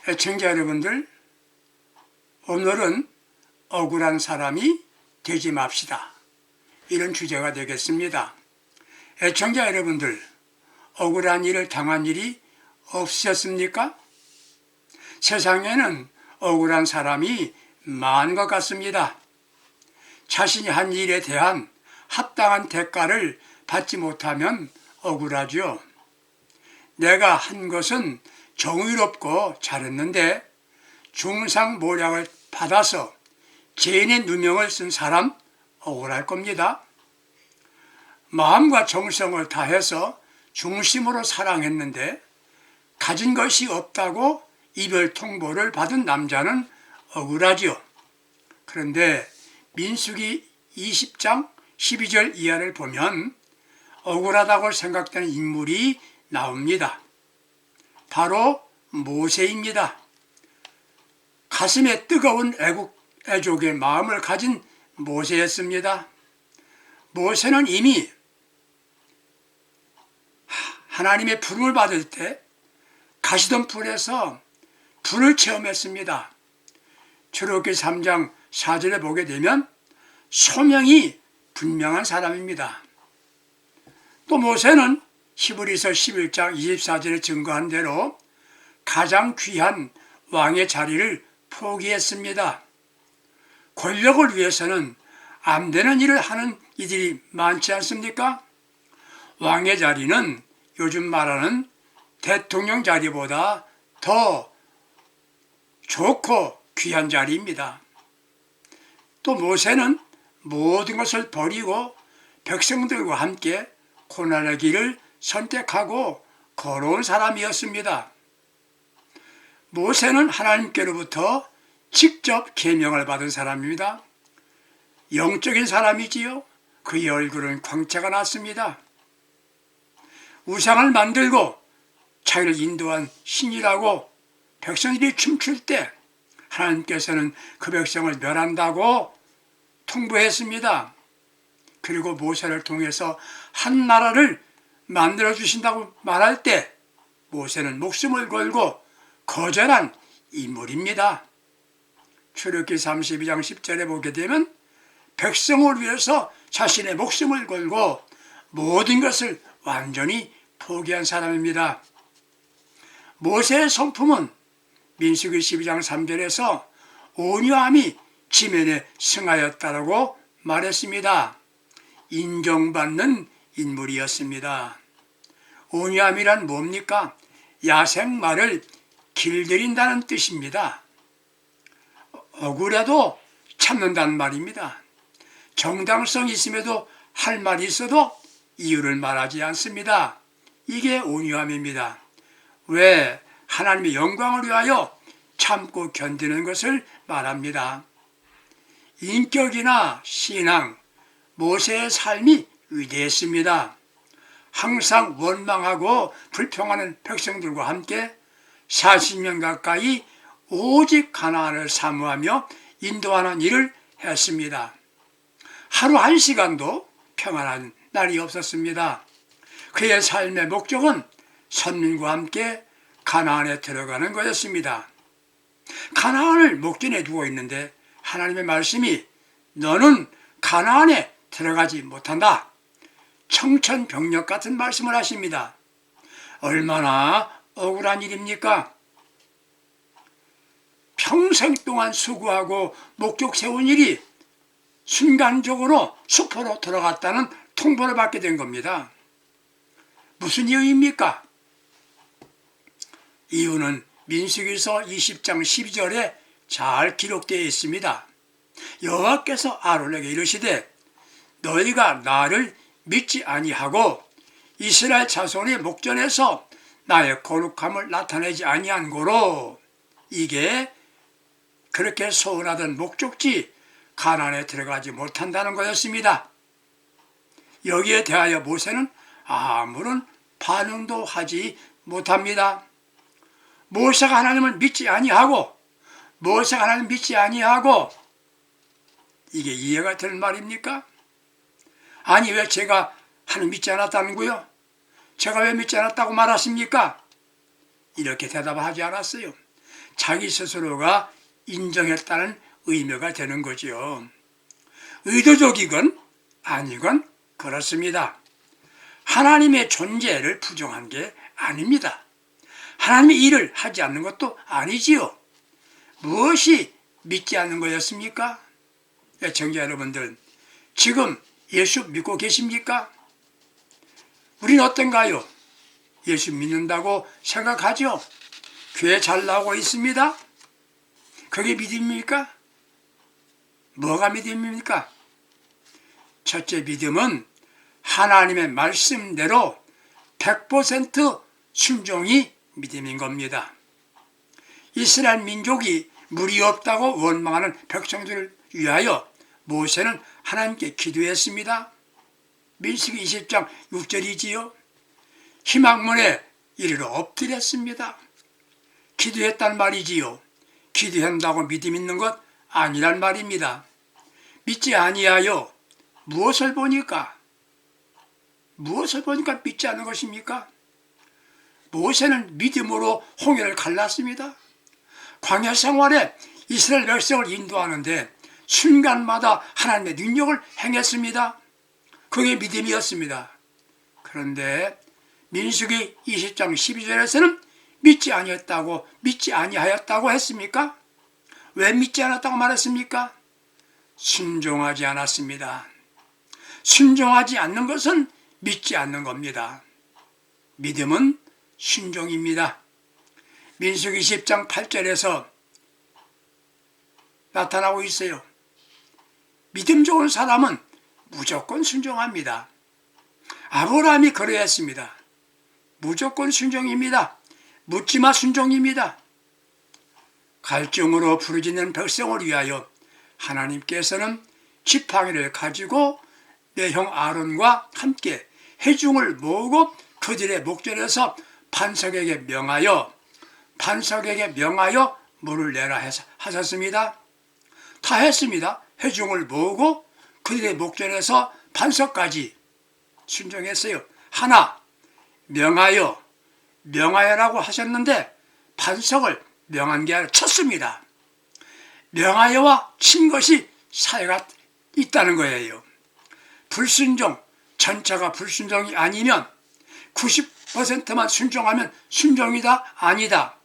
애청자 여러분들, 오늘은 억울한 사람이 되지 맙시다, 이런 주제가 되겠습니다. 애청자 여러분들, 억울한 일을 당한 일이 없으셨습니까? 세상에는 억울한 사람이 많은 것 같습니다. 자신이 한 일에 대한 합당한 대가를 받지 못하면 억울하죠. 내가 한 것은 정의롭고 잘했는데 중상모략을 받아서 죄인의 누명을 쓴 사람 억울할 겁니다. 마음과 정성을 다해서 중심으로 사랑했는데 가진 것이 없다고 이별 통보를 받은 남자는 억울하지요. 그런데 민수기 20장 12절 이하를 보면 억울하다고 생각되는 인물이 나옵니다. 바로 모세입니다. 가슴에 뜨거운 애족의 마음을 가진 모세였습니다. 모세는 이미 하나님의 부름을 받을 때 가시던 불에서 불을 체험했습니다. 출애굽기 3장 4절에 보게 되면 소명이 분명한 사람입니다. 또 모세는 히브리서 11장 24절에 증거한 대로 가장 귀한 왕의 자리를 포기했습니다. 권력을 위해서는 안 되는 일을 하는 이들이 많지 않습니까? 왕의 자리는 요즘 말하는 대통령 자리보다 더 좋고 귀한 자리입니다. 또 모세는 모든 것을 버리고 백성들과 함께 고난의 길을 선택하고 걸어온 사람이었습니다. 모세는 하나님께로부터 직접 계명을 받은 사람입니다. 영적인 사람이지요. 그의 얼굴은 광채가 났습니다. 우상을 만들고 자기를 인도한 신이라고 백성들이 춤출 때 하나님께서는 그 백성을 멸한다고 통보했습니다. 그리고 모세를 통해서 한 나라를 만들어주신다고 말할 때 모세는 목숨을 걸고 거절한 인물입니다. 출애굽기 32장 10절에 보게 되면 백성을 위해서 자신의 목숨을 걸고 모든 것을 완전히 포기한 사람입니다. 모세의 성품은 민수기 12장 3절에서 온유함이 지면에 승하였다라고 말했습니다. 인정받는 인물이었습니다. 온유함이란 뭡니까? 야생마를 길들인다는 뜻입니다. 억울해도 참는다는 말입니다. 정당성이 있음에도 할 말이 있어도 이유를 말하지 않습니다. 이게 온유함입니다. 왜? 하나님의 영광을 위하여 참고 견디는 것을 말합니다. 인격이나 신앙, 모세의 삶이 위대했습니다. 항상 원망하고 불평하는 백성들과 함께 40년 가까이 오직 가나안을 사모하며 인도하는 일을 했습니다. 하루 한 시간도 평안한 날이 없었습니다. 그의 삶의 목적은 선민과 함께 가나안에 들어가는 것이었습니다. 가나안을 목전에 두고 있는데 하나님의 말씀이 너는 가나안에 들어가지 못한다. 청천벽력 같은 말씀을 하십니다. 얼마나 억울한 일입니까? 평생 동안 수고하고 목적 세운 일이 순간적으로 수포로 들어갔다는 통보를 받게 된 겁니다. 무슨 이유입니까? 이유는 민수기서 20장 12절에 잘 기록되어 있습니다. 여호와께서 아론에게 이르시되 너희가 나를 믿지 아니하고 이스라엘 자손의 목전에서 나의 거룩함을 나타내지 아니한 고로 이게 그렇게 소원하던 목적지 가나안에 들어가지 못한다는 것이었습니다. 여기에 대하여 모세는 아무런 반응도 하지 못합니다. 모세가 하나님을 믿지 아니하고 이게 이해가 될 말입니까? 아니 왜 제가 하나님 믿지 않았다는 거요? 제가 왜 믿지 않았다고 말하십니까? 이렇게 대답하지 않았어요. 자기 스스로가 인정했다는 의미가 되는 거지요. 의도적이건 아니건 그렇습니다. 하나님의 존재를 부정한 게 아닙니다. 하나님의 일을 하지 않는 것도 아니지요. 무엇이 믿지 않는 거였습니까? 애청자 여러분들, 지금 예수 믿고 계십니까? 우리는 어떤가요? 예수 믿는다고 생각하죠? 교회 잘 나오고 있습니다? 그게 믿음입니까? 뭐가 믿음입니까? 첫째 믿음은 하나님의 말씀대로 100% 순종이 믿음인 겁니다. 이스라엘 민족이 물이 없다고 원망하는 백성들을 위하여 모세는 하나님께 기도했습니다. 민수기 20장 6절이지요. 희망문에 이르러 엎드렸습니다. 기도했단 말이지요. 기도한다고 믿음 있는 것 아니란 말입니다. 믿지 아니하여 무엇을 보니까 믿지 않는 것입니까? 모세는 믿음으로 홍해를 갈랐습니다. 광야 생활에 이스라엘 백성을 인도하는데 순간마다 하나님의 능력을 행했습니다. 그게 믿음이었습니다. 그런데 민수기 20장 12절에서는 믿지 아니하였다고 했습니까? 왜 믿지 않았다고 말했습니까? 순종하지 않았습니다. 순종하지 않는 것은 믿지 않는 겁니다. 믿음은 순종입니다. 민수기 10장 8절에서 나타나고 있어요. 믿음 좋은 사람은 무조건 순종합니다. 아브라함이 그러했습니다. 무조건 순종입니다. 묻지마 순종입니다. 갈증으로 부르짖는 백성을 위하여 하나님께서는 지팡이를 가지고 내 형 아론과 함께 회중을 모으고 그들의 목전에서 반석에게 명하여 물을 내라 하셨습니다. 다 했습니다. 회중을 모으고 그들의 목전에서 반석까지 순종했어요. 하나 명하여라고 하셨는데 반석을 명한 게 아니라 쳤습니다. 명하여와 친 것이 차이가 있다는 거예요. 불순종, 전체가 불순종이 아니면 90%만 순종하면 순종이다? 아니다?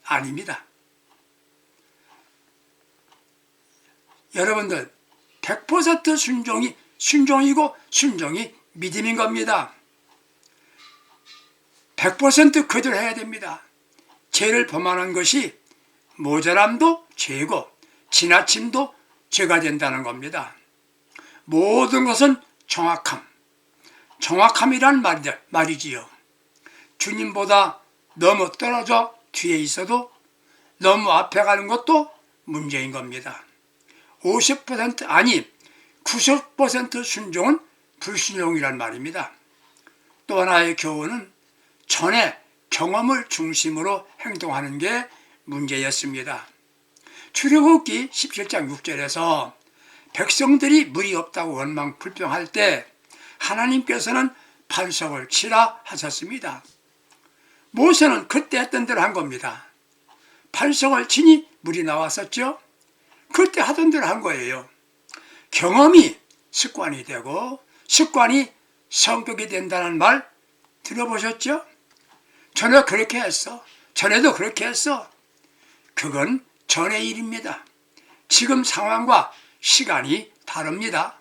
아닙니다. 여러분들 100% 순종이고 순종이 믿음인 겁니다. 100% 그대로 해야 됩니다. 죄를 범하는 것이 모자람도 죄고 지나침도 죄가 된다는 겁니다. 모든 것은 정확함이란 말이지요. 주님보다 너무 떨어져 뒤에 있어도 너무 앞에 가는 것도 문제인 겁니다. 50% 아니 90% 순종은 불순종이란 말입니다. 또 하나의 교훈은 전에 경험을 중심으로 행동하는 게 문제였습니다. 출애굽기 17장 6절에서 백성들이 물이 없다고 원망 불평할 때 하나님께서는 반석을 치라 하셨습니다. 모세는 그때 했던 대로 한 겁니다. 반석을 치니 물이 나왔었죠. 그때 하던 대로 한 거예요. 경험이 습관이 되고 습관이 성격이 된다는 말 들어보셨죠? 전에 그렇게 했어. 전에도 그렇게 했어. 그건 전의 일입니다. 지금 상황과 시간이 다릅니다.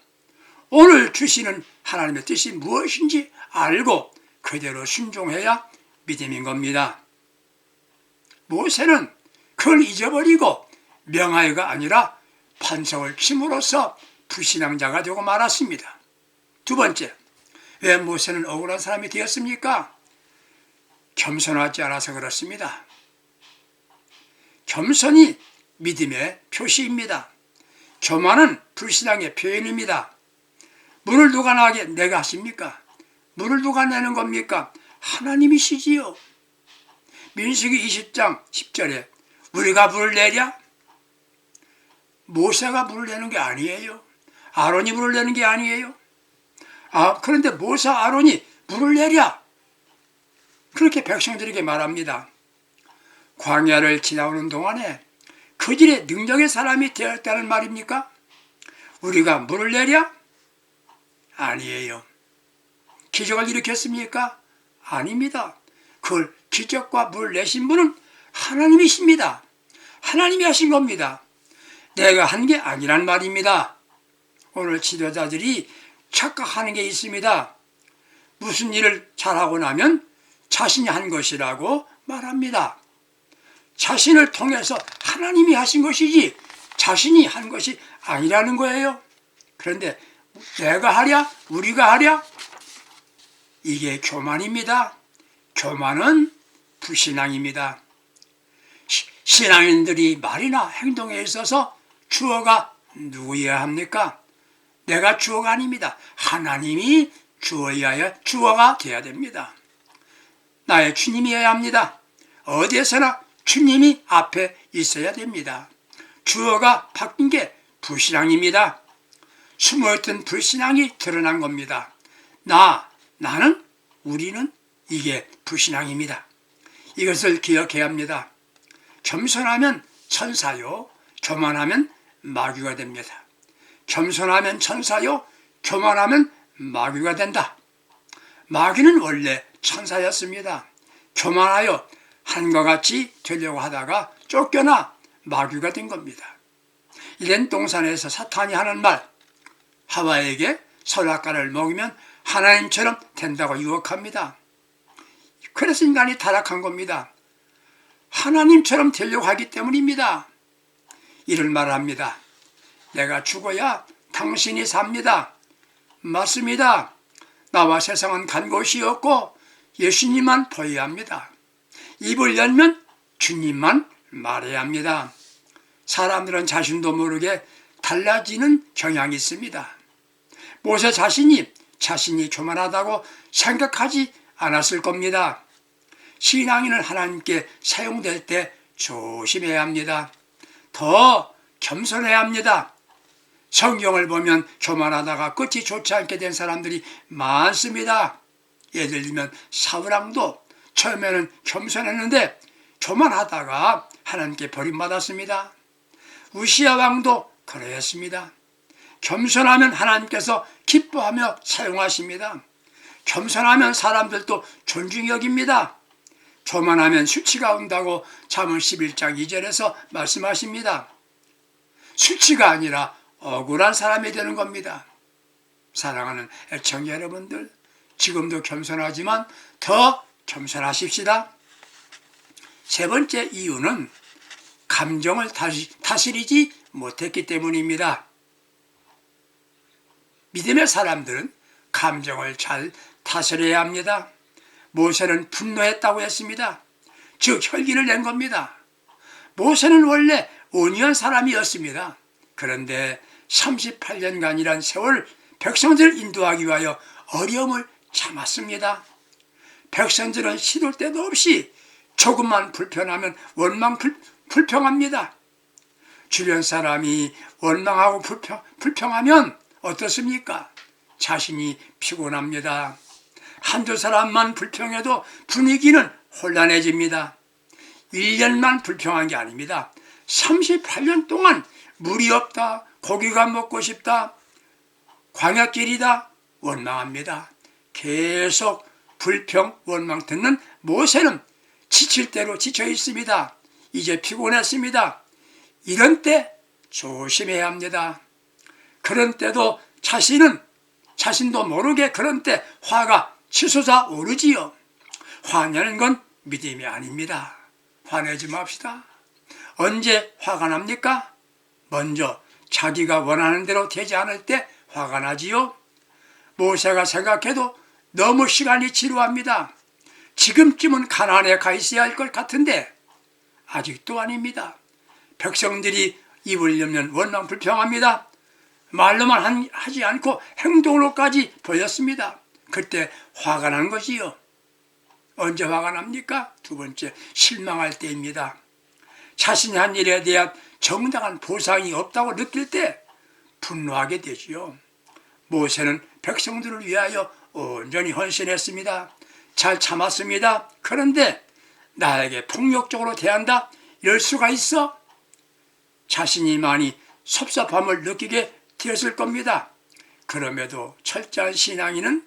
오늘 주시는 하나님의 뜻이 무엇인지 알고 그대로 순종해야 믿음인 겁니다. 모세는 그걸 잊어버리고 명하여가 아니라 반석을 침으로써 불신앙자가 되고 말았습니다. 두 번째, 왜 모세는 억울한 사람이 되었습니까? 겸손하지 않아서 그렇습니다. 겸손이 믿음의 표시입니다. 교만은 불신앙의 표현입니다. 물을 누가 내가 하십니까? 물을 누가 내는 겁니까? 하나님이시지요. 민수기 20장 10절에 우리가 물을 내랴? 모세가 물을 내는 게 아니에요. 아론이 물을 내는 게 아니에요. 그런데 모세 아론이 물을 내랴? 그렇게 백성들에게 말합니다. 광야를 지나오는 동안에 그 길에 능력의 사람이 되었다는 말입니까? 우리가 물을 내랴? 아니에요. 기적을 일으켰습니까? 아닙니다. 그걸 기적과 물 내신 분은 하나님이십니다. 하나님이 하신 겁니다. 내가 한 게 아니란 말입니다. 오늘 지도자들이 착각하는 게 있습니다. 무슨 일을 잘하고 나면 자신이 한 것이라고 말합니다. 자신을 통해서 하나님이 하신 것이지 자신이 한 것이 아니라는 거예요. 그런데 내가 하랴? 우리가 하랴? 이게 교만입니다. 교만은 불신앙입니다. 신앙인들이 말이나 행동에 있어서 주어가 누구여야 합니까? 내가 주어가 아닙니다. 하나님이 주어가 되어야 됩니다. 나의 주님이어야 합니다. 어디에서나 주님이 앞에 있어야 됩니다. 주어가 바뀐 게 불신앙입니다. 숨어있던 불신앙이 드러난 겁니다. 나는, 우리는 이게 불신앙입니다. 이것을 기억해야 합니다. 겸손하면 천사요, 교만하면 마귀가 됩니다. 겸손하면 천사요, 교만하면 마귀가 된다. 마귀는 원래 천사였습니다. 교만하여 한과 같이 되려고 하다가 쫓겨나 마귀가 된 겁니다. 이덴 동산에서 사탄이 하는 말, 하와에게 선악과를 먹이면 하나님처럼 된다고 유혹합니다. 그래서 인간이 타락한 겁니다. 하나님처럼 되려고 하기 때문입니다. 이를 말합니다. 내가 죽어야 당신이 삽니다. 맞습니다. 나와 세상은 간 곳이 없고 예수님만 보여야 합니다. 입을 열면 주님만 말해야 합니다. 사람들은 자신도 모르게 달라지는 경향이 있습니다. 모세 자신이 교만하다고 생각하지 않았을 겁니다. 신앙인은 하나님께 사용될 때 조심해야 합니다. 더 겸손해야 합니다. 성경을 보면 교만하다가 끝이 좋지 않게 된 사람들이 많습니다. 예를 들면 사울왕도 처음에는 겸손했는데 교만하다가 하나님께 버림받았습니다. 우시야 왕도 그러했습니다. 겸손하면 하나님께서 기뻐하며 사용하십니다. 겸손하면 사람들도 존중히 여깁니다. 교만하면 수치가 온다고 잠언 11장 2절에서 말씀하십니다. 수치가 아니라 억울한 사람이 되는 겁니다. 사랑하는 애청자 여러분들, 지금도 겸손하지만 더 겸손하십시다. 세 번째 이유는 감정을 다스리지 못했기 때문입니다. 믿음의 사람들은 감정을 잘 다스려야 합니다. 모세는 분노했다고 했습니다. 즉 혈기를 낸 겁니다. 모세는 원래 온유한 사람이었습니다. 그런데 38년간이란 세월 백성들을 인도하기 위하여 어려움을 참았습니다. 백성들은 시도 때도 없이 조금만 불편하면 불평합니다. 주변 사람이 원망하고 불평하면 어떻습니까? 자신이 피곤합니다. 한두 사람만 불평해도 분위기는 혼란해집니다. 1년만 불평한 게 아닙니다. 38년 동안 물이 없다, 고기가 먹고 싶다, 광야길이다, 원망합니다. 계속 불평, 원망 듣는 모세는 지칠 대로 지쳐 있습니다. 이제 피곤했습니다. 이런 때 조심해야 합니다. 그런 때도 자신도 모르게 그런 때 화가 치솟아 오르지요. 화내는 건 믿음이 아닙니다. 화내지 맙시다. 언제 화가 납니까? 먼저 자기가 원하는 대로 되지 않을 때 화가 나지요. 모세가 생각해도 너무 시간이 지루합니다. 지금쯤은 가나안에 가 있어야 할 것 같은데 아직도 아닙니다. 백성들이 입을 열면 원망 불평합니다. 말로만 하지 않고 행동으로까지 보였습니다. 그때 화가 난 것이요. 언제 화가 납니까? 두 번째, 실망할 때입니다. 자신이 한 일에 대한 정당한 보상이 없다고 느낄 때 분노하게 되지요. 모세는 백성들을 위하여 온전히 헌신했습니다. 잘 참았습니다. 그런데 나에게 폭력적으로 대한다? 이럴 수가 있어? 자신이 많이 섭섭함을 느끼게 되었을 겁니다. 그럼에도 철저한 신앙인은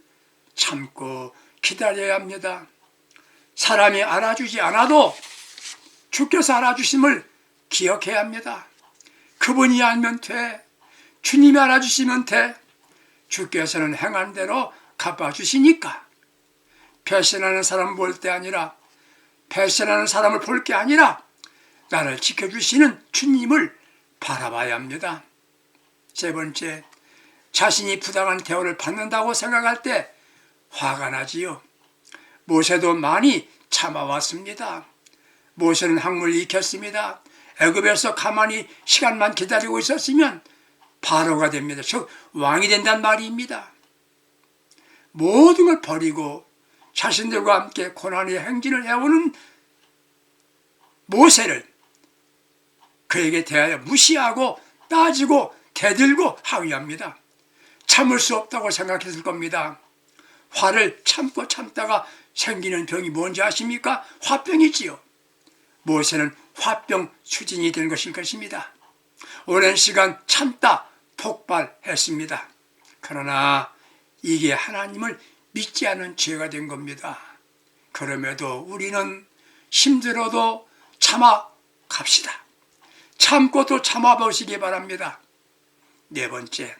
참고 기다려야 합니다. 사람이 알아주지 않아도 주께서 알아주심을 기억해야 합니다. 그분이 알면 돼. 주님이 알아주시면 돼. 주께서는 행한 대로 갚아주시니까. 배신하는 사람 볼 때 아니라, 배신하는 사람을 볼 게 아니라 나를 지켜주시는 주님을 바라봐야 합니다. 세 번째, 자신이 부당한 대우를 받는다고 생각할 때 화가 나지요. 모세도 많이 참아왔습니다. 모세는 학문을 익혔습니다. 애굽에서 가만히 시간만 기다리고 있었으면 바로가 됩니다. 즉 왕이 된다는 말입니다. 모든 걸 버리고 자신들과 함께 고난의 행진을 해오는 모세를 그에게 대하여 무시하고 따지고 대들고 항의합니다. 참을 수 없다고 생각했을 겁니다. 화를 참고 참다가 생기는 병이 뭔지 아십니까? 화병이지요. 모세는 화병 수준이 된 것일 것입니다. 오랜 시간 참다 폭발했습니다. 그러나 이게 하나님을 믿지 않은 죄가 된 겁니다. 그럼에도 우리는 힘들어도 참아 갑시다. 참고 또 참아 보시기 바랍니다. 네 번째,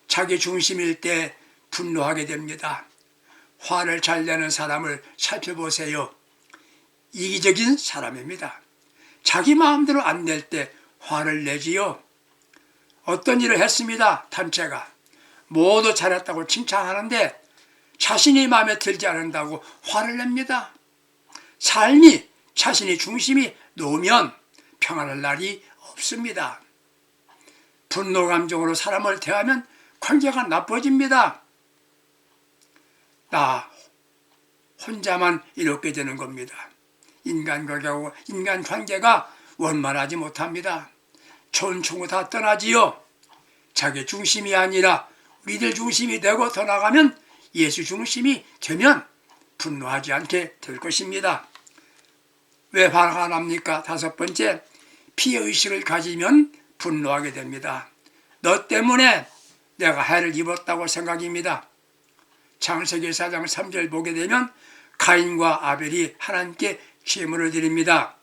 자기 중심일 때 분노하게 됩니다. 화를 잘 내는 사람을 살펴보세요. 이기적인 사람입니다. 자기 마음대로 안 낼 때 화를 내지요. 어떤 일을 했습니다. 단체가 모두 잘했다고 칭찬하는데 자신이 마음에 들지 않는다고 화를 냅니다. 삶이 자신이 중심이 놓으면 평안할 날이 없습니다. 분노 감정으로 사람을 대하면 관계가 나빠집니다. 나 혼자만 이렇게 되는 겁니다. 인간관계가 원만하지 못합니다. 좋은 친구 다 떠나지요. 자기 중심이 아니라 우리들 중심이 되고 더 나가면 예수 중심이 되면 분노하지 않게 될 것입니다. 왜 화가 납니까? 다섯 번째, 피해의식을 가지면 분노하게 됩니다. 너 때문에 내가 해를 입었다고 생각입니다. 창세기 4장 3절 보게 되면 가인과 아벨이 하나님께 제물을 드립니다.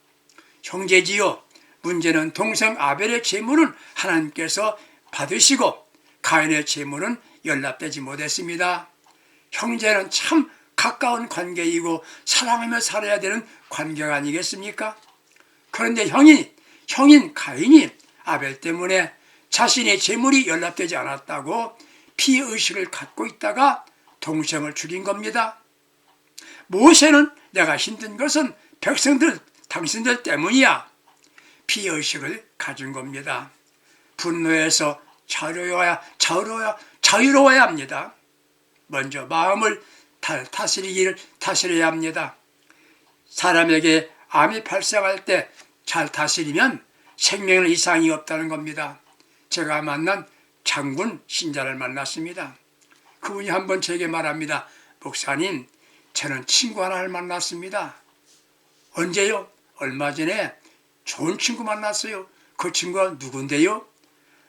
형제지요. 문제는 동생 아벨의 제물은 하나님께서 받으시고 가인의 제물은 연락되지 못했습니다. 형제는 참 가까운 관계이고 사랑하며 살아야 되는 관계가 아니겠습니까? 그런데 형인 가인이 아벨 때문에 자신의 제물이 연락되지 않았다고 피해의식을 갖고 있다가 동생을 죽인 겁니다. 모세는 내가 힘든 것은 백성들, 당신들 때문이야. 피해의식을 가진 겁니다. 분노해서 자유로워야 합니다. 먼저 마음을 다스려야 합니다. 사람에게 암이 발생할 때 잘 다스리면 생명에 이상이 없다는 겁니다. 제가 만난 장군 신자를 만났습니다. 그분이 한번 제게 말합니다. 목사님, 저는 친구 하나를 만났습니다. 언제요? 얼마 전에 좋은 친구 만났어요. 그 친구가 누군데요?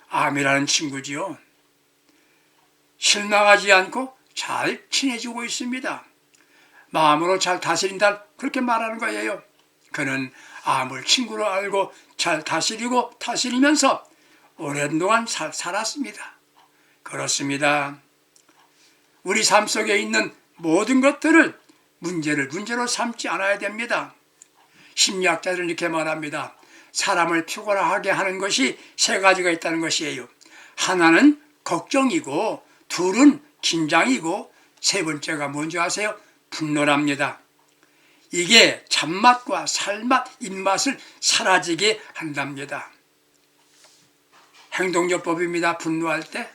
암이라는 친구지요. 실망하지 않고 잘 친해지고 있습니다. 마음으로 잘 다스린다 그렇게 말하는 거예요. 그는 암을 친구로 알고 잘 다스리면서 오랜 동안 살았습니다. 그렇습니다. 우리 삶 속에 있는 모든 것들을 문제로 삼지 않아야 됩니다. 심리학자들은 이렇게 말합니다. 사람을 피곤하게 하는 것이 세 가지가 있다는 것이에요. 하나는 걱정이고, 둘은 긴장이고, 세 번째가 뭔지 아세요? 분노랍니다. 이게 잡맛과 살맛, 입맛을 사라지게 한답니다. 행동요법입니다. 분노할 때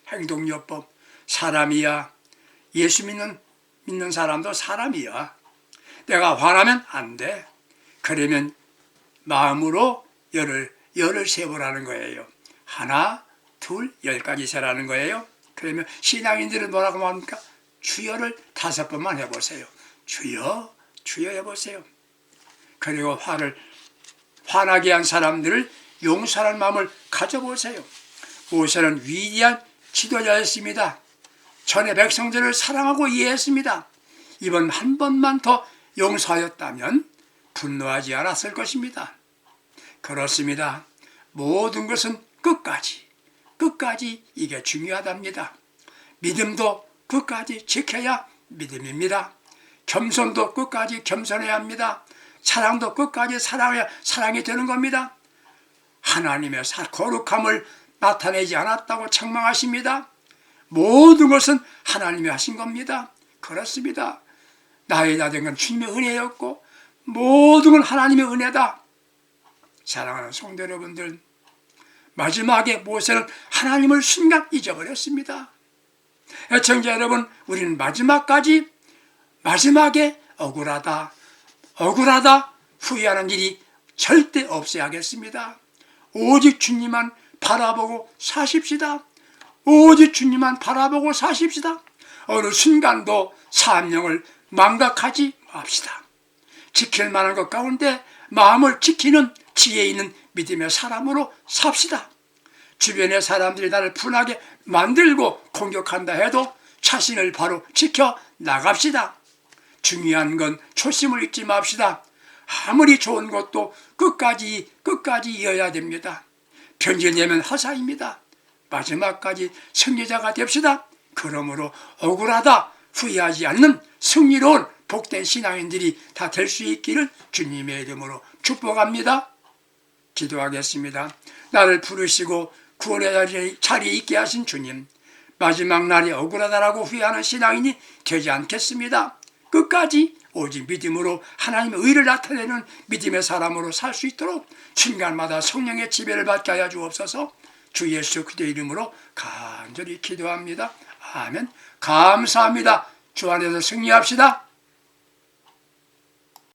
행동요법. 사람이야. 예수 믿는 사람도 사람이야. 내가 화나면 안 돼. 그러면 마음으로 열을 세보라는 거예요. 하나, 둘, 10까지 세라는 거예요. 그러면 신앙인들은 뭐라고 합니까? 주여를 5번만 해보세요. 주여, 주여 해보세요. 그리고 화나게 한 사람들을 용서하는 마음을 가져보세요. 모세는 위대한 지도자였습니다. 전에 백성들을 사랑하고 이해했습니다. 이번 한 번만 더 용서하였다면 분노하지 않았을 것입니다. 그렇습니다. 모든 것은 끝까지 이게 중요하답니다. 믿음도 끝까지 지켜야 믿음입니다. 겸손도 끝까지 겸손해야 합니다. 사랑도 끝까지 사랑해야 사랑이 되는 겁니다. 하나님의 거룩함을 나타내지 않았다고 책망하십니다. 모든 것은 하나님이 하신 겁니다. 그렇습니다. 나의 다 된 건 주님의 은혜였고 모든 건 하나님의 은혜다. 사랑하는 성도 여러분들, 마지막에 모세는 하나님을 순간 잊어버렸습니다. 애청자 여러분, 우리는 마지막에 억울하다 후회하는 일이 절대 없어야겠습니다. 오직 주님만 바라보고 사십시다. 오직 주님만 바라보고 사십시다. 어느 순간도 사명을 망각하지 맙시다. 지킬 만한 것 가운데 마음을 지키는 지혜 있는 믿음의 사람으로 삽시다. 주변의 사람들이 나를 분하게 만들고 공격한다 해도 자신을 바로 지켜 나갑시다. 중요한 건 초심을 잊지 맙시다. 아무리 좋은 것도 끝까지 이어야 됩니다. 변질되면 허사입니다. 마지막까지 승리자가 됩시다. 그러므로 억울하다 후회하지 않는 승리로운 복된 신앙인들이 다 될 수 있기를 주님의 이름으로 축복합니다. 기도하겠습니다. 나를 부르시고 구원의 자리에 있게 하신 주님, 마지막 날이 억울하다라고 후회하는 신앙인이 되지 않겠습니다. 끝까지 오직 믿음으로 하나님의 의를 나타내는 믿음의 사람으로 살 수 있도록 순간마다 성령의 지배를 받게 하여 주옵소서. 주 예수 그리스도의 이름으로 간절히 기도합니다. 아멘. 감사합니다. 주 안에서 승리합시다.